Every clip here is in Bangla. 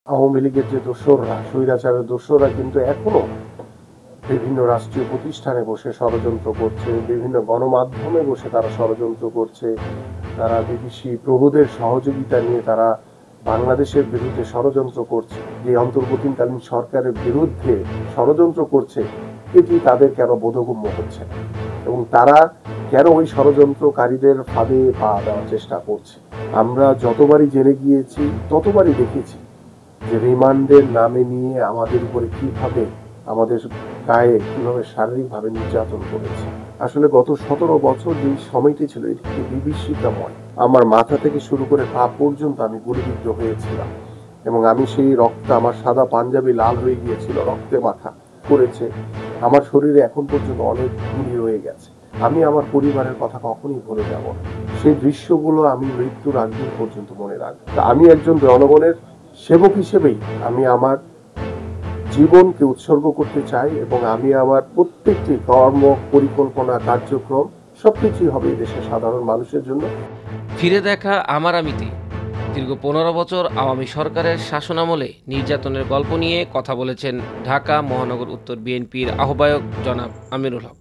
আওয়ামী লীগের যে দোসররা, স্বৈরাচারের দোসররা কিন্তু এখনো বিভিন্ন রাষ্ট্রীয় প্রতিষ্ঠানে বসে ষড়যন্ত্র করছে, বিভিন্ন গণমাধ্যমে বসে তারা ষড়যন্ত্র করছে, তারা বিদেশি প্রভুদের সহযোগিতা নিয়ে তারা বাংলাদেশের বিরুদ্ধে ষড়যন্ত্র করছে, যে অন্তর্বর্তীকালীন সরকারের বিরুদ্ধে ষড়যন্ত্র করছে, এটি তাদের কেন বোধগম্য হচ্ছে না এবং তারা কেন ওই ষড়যন্ত্রকারীদের ফাঁদে পা দেওয়ার চেষ্টা করছে। আমরা যতবারই জেনে গিয়েছি ততবারই দেখেছি যে রিমান্ডের নামে নিয়ে আমাদের উপরে কিভাবে, আমাদের গায়ে কিভাবে শারীরিকভাবে নির্যাতন করেছে। আসলে গত 17 বছর যে সময়টি ছিল এটি কি বিভীষিকাময়। আমার মাথা থেকে শুরু করে পা পর্যন্ত আমি গুলিবিদ্ধ হয়েছিলাম এবং আমি সেই রক্ত, আমার সাদা পাঞ্জাবি লাল হয়ে গিয়েছিল, রক্তে মাখা করেছে। আমার শরীরে এখন পর্যন্ত অনেক গুলি রয়ে গেছে। আমি আমার পরিবারের কথা কখনোই ভুলে যাব না। সেই দৃশ্যগুলো আমি মৃত্যুর আগ দিন পর্যন্ত মনে রাখবো। তা আমি একজন জনগণের সেবক হিসেবেই আমি আমার জীবনকে উৎসর্গ করতে চাই এবং আমি আমার প্রত্যেকটি কর্ম, পরিকল্পনা, কার্যক্রম সবকিছুই হবে দেশের সাধারণ মানুষের জন্য। ফিরে দেখা আমার আমিতে দীর্ঘ 15 বছর আওয়ামী সরকারের শাসনামলে নির্যাতনের গল্প নিয়ে কথা বলেছেন ঢাকা মহানগর উত্তর বিএনপির আহ্বায়ক জনাব আমিনুল হক।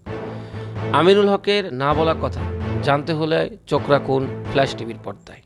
আমিনুল হকের না বলা কথা জানতে হলে চোখ রাখুন ফ্ল্যাশ টিভির পর্দায়।